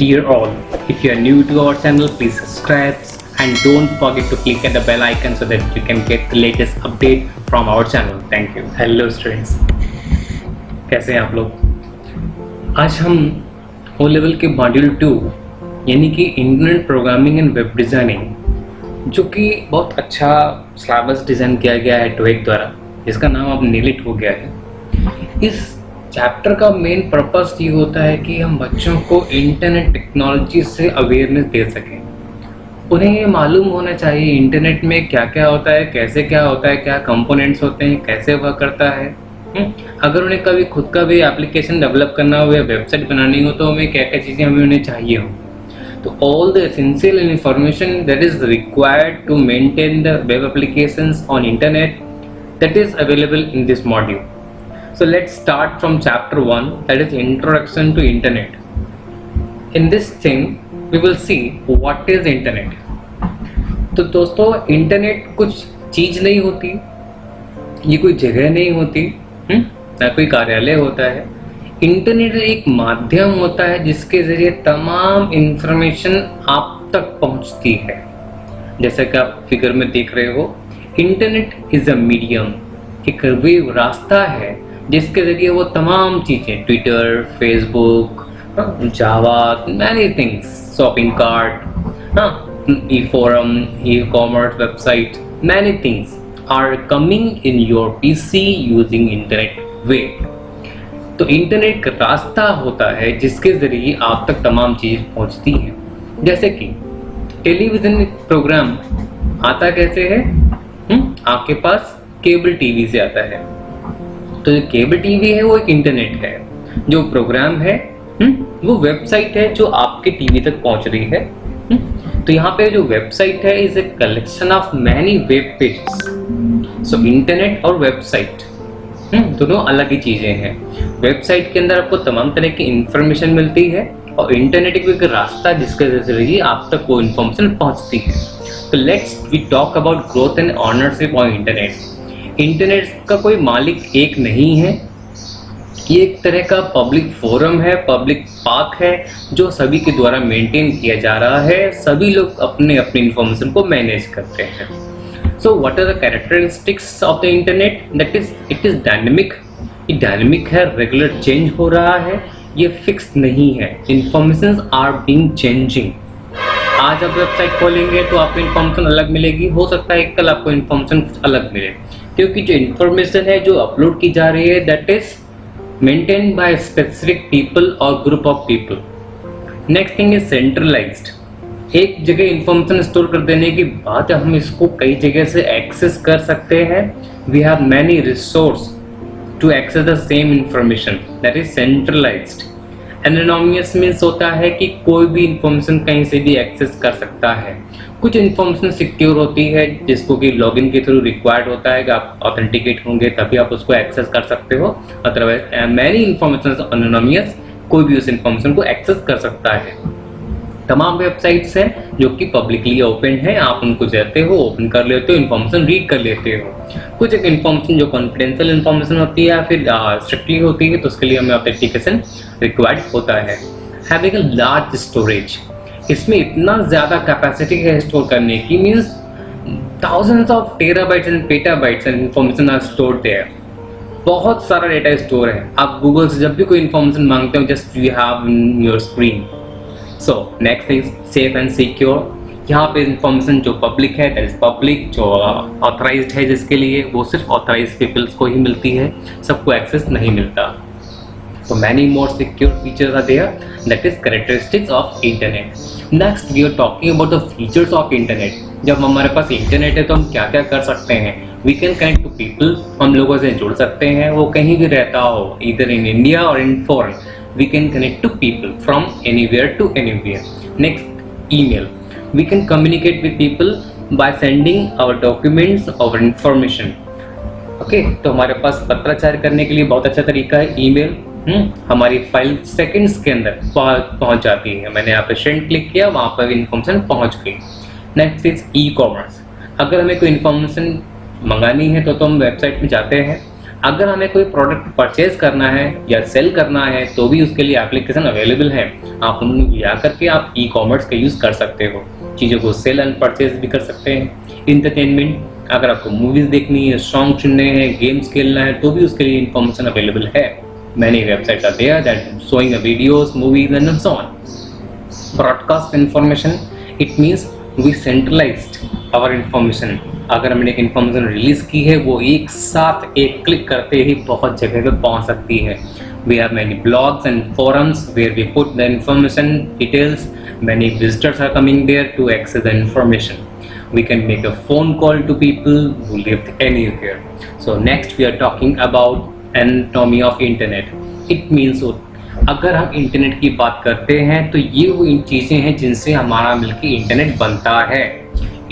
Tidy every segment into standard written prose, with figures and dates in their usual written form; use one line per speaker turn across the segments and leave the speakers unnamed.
Dear all, if you are new to our channel, please subscribe and don't forget to click at the bell icon so that you can get the latest update from our channel. Thank you. Hello students, कैसे हैं आप लोग? आज हम O level के module 2 यानी कि internet programming and web designing, जो कि बहुत अच्छा सिलेबस डिज़ाइन किया गया है टोएक द्वारा, जिसका नाम अब नीलिट हो गया है। इस चैप्टर का मेन पर्पस ये होता है कि हम बच्चों को इंटरनेट टेक्नोलॉजी से अवेयरनेस दे सकें। उन्हें ये मालूम होना चाहिए इंटरनेट में क्या क्या होता है, कैसे क्या होता है, क्या कंपोनेंट्स होते हैं, कैसे वर्क करता है। अगर उन्हें कभी खुद का भी एप्लीकेशन डेवलप करना हो या वेबसाइट बनानी हो तो हमें क्या क्या चीज़ें हमें उन्हें चाहिए हो। तो all the essential information that is required to maintain the web applications on internet that is available in this module. So let's start from chapter 1, that is introduction to internet. In this thing we will see what is internet. तो दोस्तों internet कुछ चीज नहीं होती, ये कोई जगह नहीं होती, ना कोई कार्यालय होता है। इंटरनेट एक माध्यम होता है जिसके जरिए तमाम इंफॉर्मेशन आप तक पहुंचती है। जैसा कि आप फिगर में देख रहे हो, इंटरनेट इज अ मीडियम, एक वेव रास्ता है जिसके जरिए वो तमाम चीज़ें, Twitter, Facebook, Java, many things, shopping cart, e forum, e commerce website, many things are coming in your PC using internet web. तो इंटरनेट का रास्ता होता है जिसके जरिए आप तक तमाम चीज़ पहुंचती हैं। जैसे कि टेलीविज़न प्रोग्राम आता कैसे है? आपके पास केबल टीवी से आता है। तो जो केबल टीवी है वो एक इंटरनेट है, जो प्रोग्राम है वो वेबसाइट है जो आपके टीवी तक पहुंच रही है। तो यहाँ पे जो वेबसाइट है is a collection of many web pages. So internet और वेबसाइट दोनों अलग ही चीजें हैं। वेबसाइट के अंदर आपको तमाम तरह की इंफॉर्मेशन मिलती है और इंटरनेट एक रास्ता जिसके जरिए आप तक वो इंफॉर्मेशन पहुंचती है। तो let's we talk about growth and ownership on internet. Internet का कोई मालिक एक नहीं है, ये एक तरह का पब्लिक फोरम है, पब्लिक पार्क है जो सभी के द्वारा मेंटेन किया जा रहा है। सभी लोग अपने अपने इंफॉर्मेशन को मैनेज करते हैं। So what are the characteristics of the internet? That is it is dynamic. ये डायनेमिक है, रेगुलर चेंज हो रहा है, ये फिक्स नहीं है। Information are being changing. आज आप वेबसाइट खोलेंगे तो आपको इन्फॉर्मेशन अलग मिलेगी, हो सकता है कल आपको इन्फॉर्मेशन कुछ अलग मिले, क्योंकि जो इन्फॉर्मेशन है जो अपलोड की जा रही है that is maintain by specific people और group of people. Next thing is centralised. एक जगह इन्फॉर्मेशन स्टोर कर देने के बाद हम इसको कई जगह से एक्सेस कर सकते हैं। We have many resource to access the same information, that is centralised. Anonymous means होता है कि कोई भी इंफॉर्मेशन कहीं से भी एक्सेस कर सकता है। कुछ इंफॉर्मेशन सिक्योर होती है जिसको कि लॉगिन के थ्रू रिक्वायर्ड होता है कि आप ऑथेंटिकेट होंगे तभी आप उसको एक्सेस कर सकते हो। अदरवाइज मैनी इंफॉर्मेशन एनोनिमस, कोई भी उस इंफॉर्मेशन को एक्सेस कर सकता है। तमाम वेबसाइट्स हैं जो कि पब्लिकली ओपन है, आप उनको जाते हो, ओपन कर लेते हो, इन्फॉर्मेशन रीड कर लेते हो। कुछ एक इन्फॉर्मेशन जो कॉन्फिडेंशियल इन्फॉर्मेशन होती है या फिर स्ट्रिक्टली होती है तो उसके लिए हमें ऑथेंटिकेशन रिक्वायर्ड होता है। हैविंग अ लार्ज स्टोरेज, इसमें इतना ज़्यादा कैपेसिटी है स्टोर करने की, means thousands of terabytes and petabytes and information are stored there. बहुत सारा डेटा स्टोर है। आप गूगल से जब भी कोई इन्फॉर्मेशन मांगते हो just you have in your screen. So next is safe and secure. यहाँ पे इंफॉर्मेशन जो पब्लिक है दैट इज पब्लिक, जो ऑथराइज्ड है जिसके लिए वो सिर्फ ऑथराइज्ड पीपल्स को ही मिलती है, सबको एक्सेस नहीं मिलता। तो many more secure features are there, that is characteristics of internet. Next we are talking about the features of internet. जब हमारे पास इंटरनेट है तो हम क्या क्या कर सकते हैं? We can connect to people, हम लोगों से जुड़ सकते हैं, वो कहीं भी रहता हो, इधर इन इंडिया और in foreign. We can connect to people from anywhere to anywhere. Next, email. We can communicate with people by sending our documents, our information. Okay, तो हमारे पास पत्राचार करने के लिए बहुत अच्छा तरीका है ईमेल। हमारी फाइल सेकंड्स के अंदर पहुंच जाती है। मैंने यहाँ पे सेंड क्लिक किया, वहाँ पर इन्फॉर्मेशन पहुंच गई। Next is e commerce. अगर हमें कोई इन्फॉर्मेशन मंगानी है तो हम वेबसाइट में जाते हैं। अगर हमें कोई प्रोडक्ट परचेज करना है या सेल करना है तो भी उसके लिए एप्लीकेशन अवेलेबल है। आप उन या करके आप ई कॉमर्स का यूज़ कर सकते हो, चीज़ों को सेल एंड परचेज भी कर सकते हैं। इंटरटेनमेंट, अगर आपको मूवीज़ देखनी है, सॉन्ग सुनने हैं, गेम्स खेलना है, तो भी उसके लिए इन्फॉर्मेशन अवेलेबल है। Many websites are there that showing videos, movies and so on. Broadcast information, it means we centralised our information. अगर हमने एक इन्फॉर्मेशन रिलीज की है, वो एक साथ एक क्लिक करते ही बहुत जगह पे पहुंच सकती है। We have many blogs and forums where we put the information details. Many visitors are coming there to access the information. We can make a phone call to people who live anywhere. So next we are talking about anatomy of internet. It means अगर हम internet की बात करते हैं तो ये वो इन चीज़ें हैं जिनसे हमारा मिलकर इंटरनेट बनता है।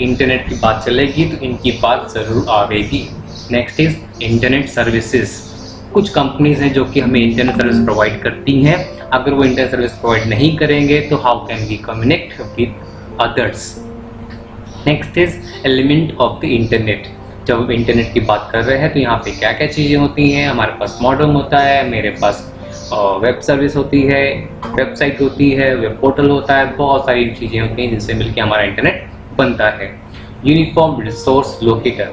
इंटरनेट की बात चलेगी तो इनकी बात ज़रूर आवेगी। Next is internet services. कुछ कंपनीज हैं जो कि हमें इंटरनेट सर्विस प्रोवाइड करती हैं। अगर वो इंटरनेट सर्विस प्रोवाइड नहीं करेंगे तो how can we communicate with others. Next is element of the internet. जब हम इंटरनेट की बात कर रहे हैं तो यहाँ पे क्या क्या चीज़ें होती हैं। हमारे पास मॉडेम होता है, मेरे पास वेब सर्विस होती है, वेबसाइट होती है, वेब पोर्टल होता है, बहुत सारी चीज़ें होती हैं जिनसे मिलकर हमारा इंटरनेट बनता है। यूनिफॉर्म रिसोर्स लोकेटर,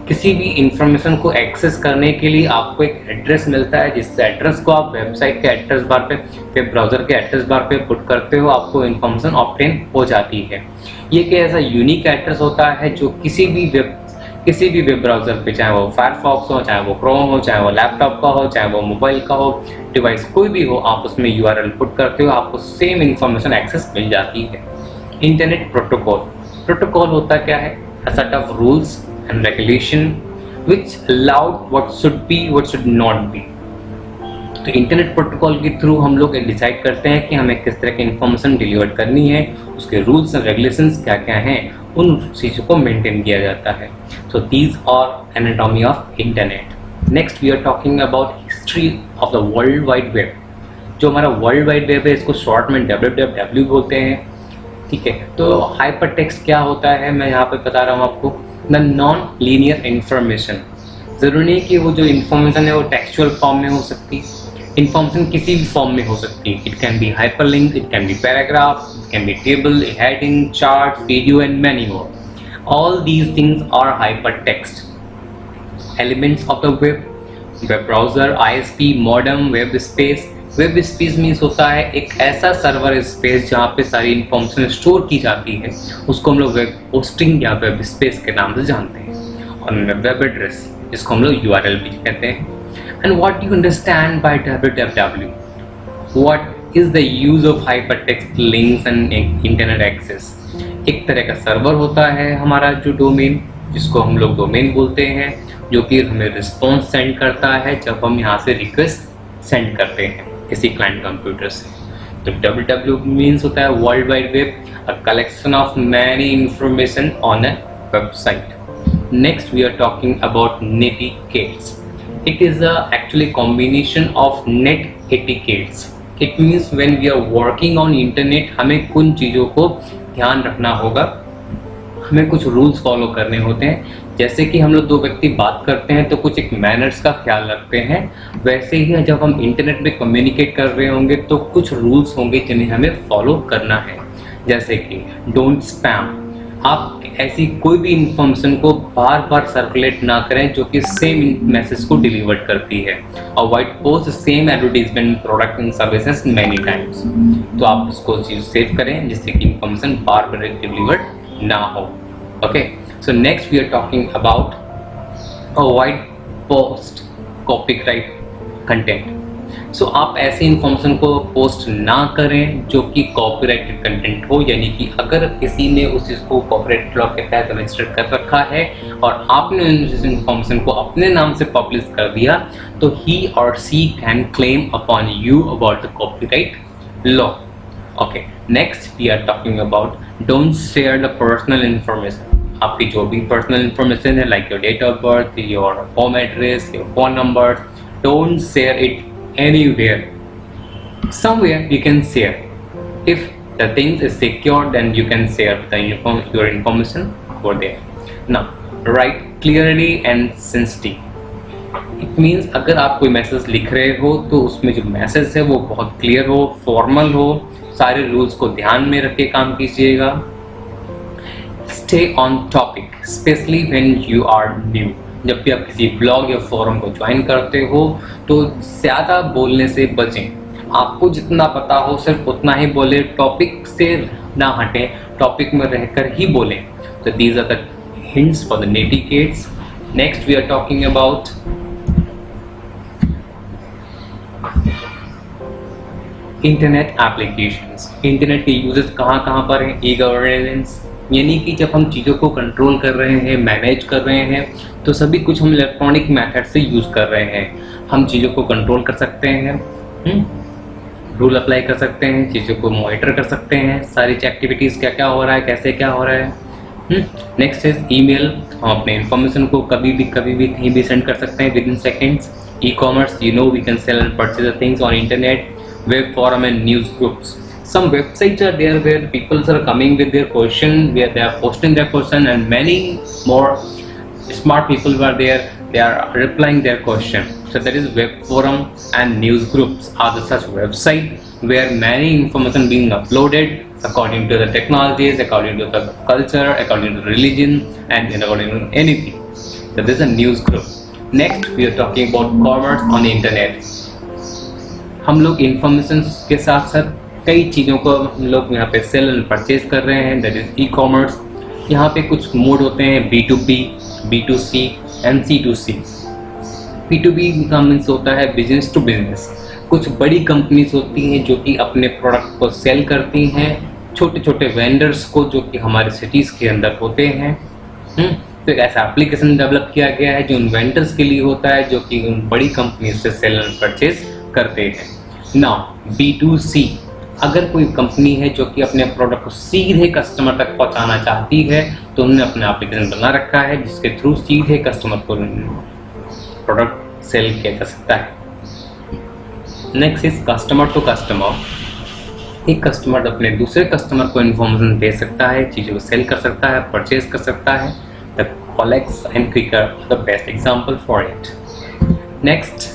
किसी भी इंफॉर्मेशन को एक्सेस करने के लिए आपको एक एड्रेस मिलता है, जिस एड्रेस को आप वेबसाइट के एड्रेस बार पे, वेब ब्राउज़र के एड्रेस बार पे पुट करते हो, आपको इंफॉर्मेशन ऑब्टेन हो जाती है। ये एक ऐसा यूनिक एड्रेस होता है जो किसी भी वेब ब्राउज़र पे, चाहे वो फायरफॉक्स हो, चाहे वो क्रोम हो, चाहे वो लैपटॉप का हो, चाहे वो मोबाइल का हो, डिवाइस कोई भी हो, आप उसमें यूआरएल पुट करते हो, आपको सेम इंफॉर्मेशन एक्सेस मिल जाती है। इंटरनेट प्रोटोकॉल होता क्या है? A set of rules and regulation which allowed what should be, what should not be. तो इंटरनेट प्रोटोकॉल के थ्रू हम लोग डिसाइड करते हैं कि हमें किस तरह की इंफॉर्मेशन डिलीवर करनी है, उसके रूल्स एंड रेगुलेशंस क्या क्या हैं, उन चीज़ों को मेंटेन किया जाता है। So these are anatomy of internet. Next we are talking about history of the world wide web. जो हमारा वर्ल्ड वाइड वेब है, इसको शॉर्ट में WWW बोलते हैं, ठीक है। तो हाइपर टेक्स्ट क्या होता है, मैं यहाँ पे बता रहा हूँ आपको। द नॉन लीनियर इंफॉर्मेशन, ज़रूरी नहीं कि वो जो इन्फॉर्मेशन है वो टेक्सचुअल फॉर्म में हो सकती, इंफॉर्मेशन किसी भी फॉर्म में हो सकती है। It can be hyperlink, it can be paragraph, it can be table, heading, chart, video and many more. All these things are hyper text. Elements of the web browser, ISP, modem, web space. Web space means होता है एक ऐसा server space जहाँ पे सारी information store की जाती है, उसको हम लोग वेब होस्टिंग या वेब स्पेस के नाम से जानते हैं। और वेब एड्रेस, जिसको हम लोग URL भी कहते हैं। And what do you understand by WWW? What is the use of hypertext links and internet access? एक तरह का सर्वर होता है हमारा जो डोमेन, जिसको हम लोग डोमेन बोलते हैं, जो कि हमें रिस्पॉन्स सेंड करता है जब हम यहाँ से रिक्वेस्ट सेंड करते हैं किसी क्लाइंट कंप्यूटर से। तो WWW मीन्स होता है world wide web, a collection of many information on a website. Next we are talking about netiquettes. It is actually combination of net etiquettes. It means when we are working on internet, हमें कुछ चीज़ों को ध्यान रखना होगा, हमें कुछ rules follow करने होते हैं। जैसे कि हम लोग दो व्यक्ति बात करते हैं तो कुछ एक मैनर्स का ख्याल रखते हैं, वैसे ही जब हम इंटरनेट में कम्युनिकेट कर रहे होंगे तो कुछ रूल्स होंगे जिन्हें हमें फॉलो करना है। जैसे कि डोंट स्पैम, आप ऐसी कोई भी इंफॉर्मेशन को बार बार सर्कुलेट ना करें जो कि सेम मैसेज को डिलीवर करती है। Avoid post same advertisement product and services many times. तो आप उसको सेव करें जिससे कि इंफॉर्मेशन बार बार डिलीवर्ड ना हो। Okay, so next we are talking about avoid post copyright content. So आप ऐसे इंफॉर्मेशन को पोस्ट ना करें जो कि कॉपीराइटेड कंटेंट हो, यानी कि अगर किसी ने उस चीज़ को कॉपीराइट लॉ के तहत रजिस्टर कर रखा है और आपने उस इंफॉर्मेशन को अपने नाम से पब्लिश कर दिया तो ही और she can claim upon you about the copyright law. Okay, next we are talking about don't share the personal information. आपकी जो भी पर्सनल इंफॉर्मेशन है, like your date of birth, your home address, your phone number, don't share it anywhere. Somewhere you can share. If the thing is secure, then you can share your information over there. Now, write clearly and sensitive. It means अगर आप कोई message लिख रहे हो तो उसमें जो message है वो बहुत क्लियर हो, फॉर्मल हो, सारे रूल्स को ध्यान में रख के काम कीजिएगा। Stay on topic specially when you are new. जब भी आप किसी ब्लॉग या फोरम को ज्वाइन करते हो तो ज़्यादा बोलने से बचें। आपको जितना पता हो सिर्फ उतना ही बोले, टॉपिक से ना हटें, टॉपिक में रहकर ही बोलें। तो these are the hints for the netiquettes. Next we are talking about internet applications. Internet के यूजेस कहाँ कहाँ पर हैं? ई गवर्नेंस, यानी कि जब हम चीज़ों को कंट्रोल कर रहे हैं, मैनेज कर रहे हैं, तो सभी कुछ हम इलेक्ट्रॉनिक मेथड से यूज़ कर रहे हैं। हम चीज़ों को कंट्रोल कर सकते हैं, रूल अप्लाई कर सकते हैं, चीज़ों को मॉनिटर कर सकते हैं, सारी एक्टिविटीज़ क्या क्या हो रहा है, कैसे क्या हो रहा है। Next is email. हम अपने इन्फॉर्मेशन को कभी भी कहीं भी सेंड कर सकते हैं with in seconds. E commerce, you know we can sell and purchase the things on internet. Web forum and news groups. Some websites are there where people are coming with their question, where they are posting their question, and many more smart people were there. They are replying their question. So that is web forum and news groups are the such website where many information being uploaded according to the technologies, according to the culture, according to religion, and according to anything. So this is a news group. Next, we are talking about commerce on the internet. हम लोग information के साथ साथ कई चीज़ों को हम लोग यहाँ पे सेल एंड परचेज कर रहे हैं, दैट इज ई कॉमर्स। यहाँ पे कुछ मोड होते हैं B2B, B2C and C2C। B2B का मीन्स होता है बिजनेस टू बिजनेस। कुछ बड़ी कंपनीज होती हैं जो कि अपने प्रोडक्ट को सेल करती हैं छोटे छोटे वेंडर्स को, जो कि हमारे सिटीज़ के अंदर होते हैं। तो एक ऐसा एप्लीकेशन डेवलप किया गया है जो उन वेंडर्स के लिए होता है, जो कि उन बड़ी कंपनी से सेल एंड परचेज करते हैं। नाउ B2C, अगर कोई कंपनी है जो कि अपने प्रोडक्ट को सीधे कस्टमर तक पहुंचाना चाहती है तो उन्होंने अपना एप्लीकेशन बना रखा है जिसके थ्रू सीधे कस्टमर को प्रोडक्ट सेल किया जा सकता है। Next is customer to customer. एक कस्टमर अपने दूसरे कस्टमर को इन्फॉर्मेशन दे सकता है, चीज़ों को सेल कर सकता है, परचेज कर सकता है। The OLX and Quikr the best example for it. Next,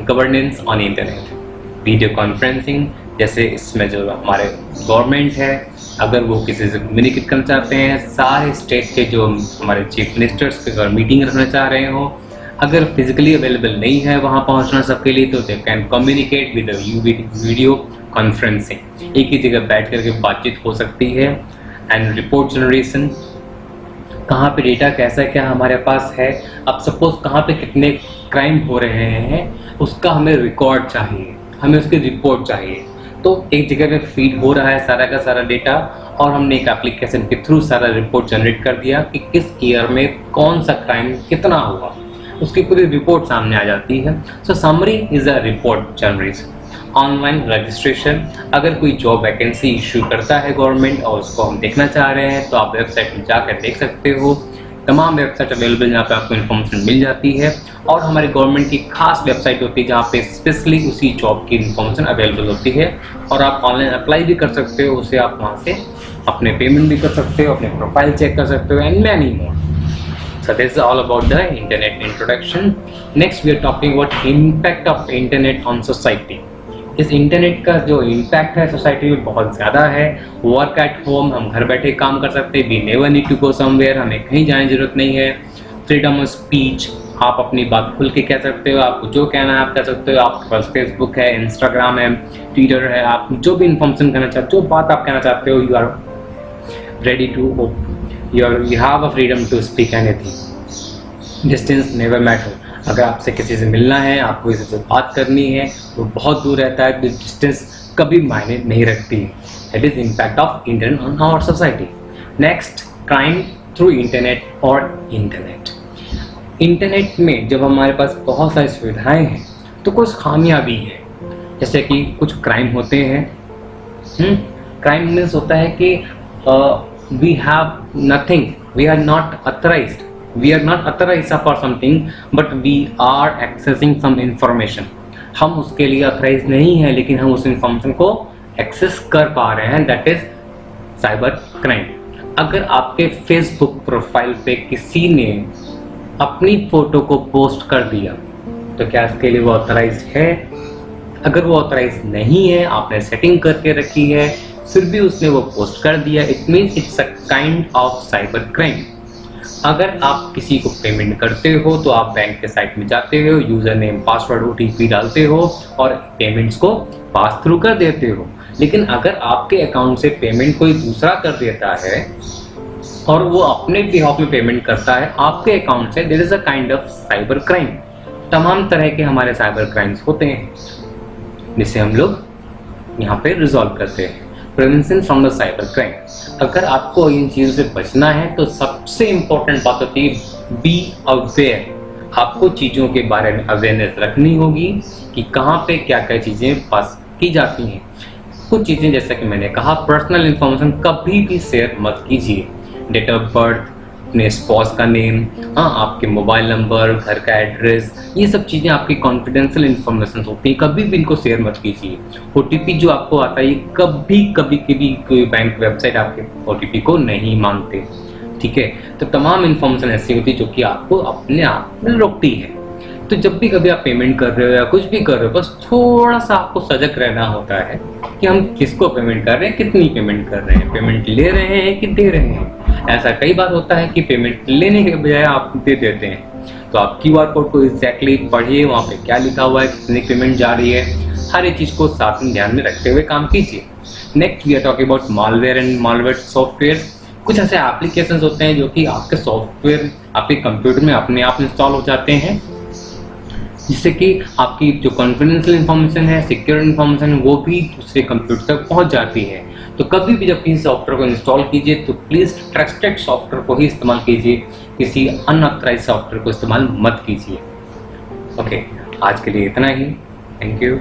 governance on internet. Video conferencing, जैसे इसमें जो हमारे गवर्नमेंट है, अगर वो किसी से कम्युनिकेट करना चाहते हैं, सारे स्टेट के जो हमारे चीफ मिनिस्टर्स के अगर मीटिंग रखना चाह रहे हो, अगर फिजिकली अवेलेबल नहीं है वहाँ पहुँचना सबके लिए, तो they can communicate with video conferencing. एक ही जगह बैठ करके बातचीत हो सकती है। एंड रिपोर्ट जनरेशन, कहाँ पे डेटा कैसा क्या हमारे पास है। अब सपोज कहाँ पे कितने क्राइम हो रहे हैं उसका हमें रिकॉर्ड चाहिए, हमें उसकी रिपोर्ट चाहिए। तो एक जगह पे फीड हो रहा है सारा का सारा डेटा, और हमने एक एप्लीकेशन के थ्रू सारा रिपोर्ट जनरेट कर दिया कि किस ईयर में कौन सा क्राइम कितना हुआ, उसकी पूरी रिपोर्ट सामने आ जाती है। सो summary is a report generation. Online registration, अगर कोई जॉब वैकेंसी इशू करता है गवर्नमेंट और उसको हम देखना चाह रहे हैं तो आप वेबसाइट में जाकर देख सकते हो। तमाम वेबसाइट अवेलेबल जहाँ पे आपको इन्फॉर्मेशन मिल जाती है, और हमारी गवर्नमेंट की खास वेबसाइट होती है जहाँ पे स्पेशली उसी जॉब की इन्फॉर्मेशन अवेलेबल होती है, और आप ऑनलाइन अप्लाई भी कर सकते हो। उसे आप वहाँ से अपने पेमेंट भी कर सकते हो, अपने प्रोफाइल चेक कर सकते हो, and many more. So this is all about the internet introduction. Next we are talking about impact of internet on society. इस इंटरनेट का जो इम्पैक्ट है सोसाइटी में बहुत ज़्यादा है। वर्क एट होम, हम घर बैठे काम कर सकते हैं, we never need to go somewhere, हमें कहीं जाने की जरूरत नहीं है। फ्रीडम ऑफ स्पीच, आप अपनी बात खुल के कह सकते हो, आपको जो कहना है आप कह सकते हो। आपके पास फेसबुक है, इंस्टाग्राम है, ट्विटर है, आप जो भी इन्फॉर्मेशन करना चाहते हो, जो बात आप कहना चाहते हो, you are ready to you have a freedom to speak anything. Distance never matter. अगर आपसे किसी से मिलना है, आपको किसी से बात करनी है, वो बहुत दूर रहता है, तो डिस्टेंस कभी मायने नहीं रखती है। That is impact of internet on our society. Next, crime through internet और इंटरनेट। इंटरनेट में जब हमारे पास बहुत सारी सुविधाएं हैं तो कुछ खामियां भी हैं, जैसे कि कुछ क्राइम होते हैं। क्राइम मीन्स होता है कि we have nothing, we are not authorized, for something, but we are accessing some information. हम उसके लिए अथराइज नहीं है, लेकिन हम उस इंफॉर्मेशन को एक्सेस कर पा रहे हैं, दैट इज साइबर क्राइम। अगर आपके फेसबुक प्रोफाइल पे किसी ने अपनी फोटो को पोस्ट कर दिया तो क्या इसके लिए वो अथराइज है? अगर वो ऑथराइज नहीं है, आपने सेटिंग करके रखी है, फिर भी उसने वो पोस्ट कर दिया, it means it's a kind of cyber crime. अगर आप किसी को पेमेंट करते हो तो आप बैंक के साइट में जाते हो, यूजर नेम, पासवर्ड, ओटीपी डालते हो और पेमेंट्स को पास थ्रू कर देते हो। लेकिन अगर आपके अकाउंट से पेमेंट कोई दूसरा कर देता है और वो अपने बिहाफ में पेमेंट करता है आपके अकाउंट से, there is a kind of cyber crime. तमाम तरह के हमारे साइबर क्राइम्स होते हैं जिसे हम लोग यहाँ पे रिजॉल्व करते हैं। Prevention from the cyber crime. अगर आपको इन चीज़ों से बचना है तो सबसे इम्पोर्टेंट बात होती है बी अवेयर। आपको चीज़ों के बारे में अवेयरनेस रखनी होगी कि कहाँ पे क्या क्या चीज़ें पास की जाती हैं। कुछ चीज़ें जैसा कि मैंने कहा, पर्सनल इंफॉर्मेशन कभी भी शेयर मत कीजिए। डेट ऑफ बर्थ, अपने स्पॉस का नेम, हाँ, आपके मोबाइल नंबर, घर का एड्रेस, ये सब चीज़ें आपकी कॉन्फिडेंशियल इंफॉर्मेशन होती है, कभी भी इनको शेयर मत कीजिए। ओटीपी जो आपको आता है, कभी कोई बैंक वेबसाइट आपके ओटीपी को नहीं मांगते, ठीक है। तो तमाम इंफॉर्मेशन ऐसी होती है जो कि आपको अपने आप में रोकती है। तो जब भी कभी आप पेमेंट कर रहे हो या कुछ भी कर रहे हो, बस थोड़ा सा आपको सजग रहना होता है कि हम किसको पेमेंट कर रहे हैं, कितनी पेमेंट कर रहे हैं, पेमेंट ले रहे हैं कि दे रहे हैं। ऐसा कई बार होता है कि पेमेंट लेने के बजाय आप दे देते हैं। तो आप क्यूआर कोड को एग्जैक्टली पढ़िए, वहाँ पे क्या लिखा हुआ है, कितनी पेमेंट जा रही है, हर एक चीज़ को साथ में ध्यान में रखते हुए काम कीजिए। Next we are talking about malware and malware software. कुछ ऐसे एप्लीकेशंस होते हैं जो कि आपके सॉफ्टवेयर आपके कंप्यूटर में अपने आप इंस्टॉल हो जाते हैं, जिससे कि आपकी जो कॉन्फिडेंशियल इंफॉर्मेशन है, सिक्योर इंफॉर्मेशन, वो भी दूसरे कंप्यूटर तक पहुंच जाती है। तो कभी भी जब किसी सॉफ्टवेयर को इंस्टॉल कीजिए तो प्लीज़ ट्रस्टेड सॉफ्टवेयर को ही इस्तेमाल कीजिए, किसी अनऑथराइज्ड सॉफ्टवेयर को इस्तेमाल मत कीजिए। ओके, आज के लिए इतना ही। Thank you.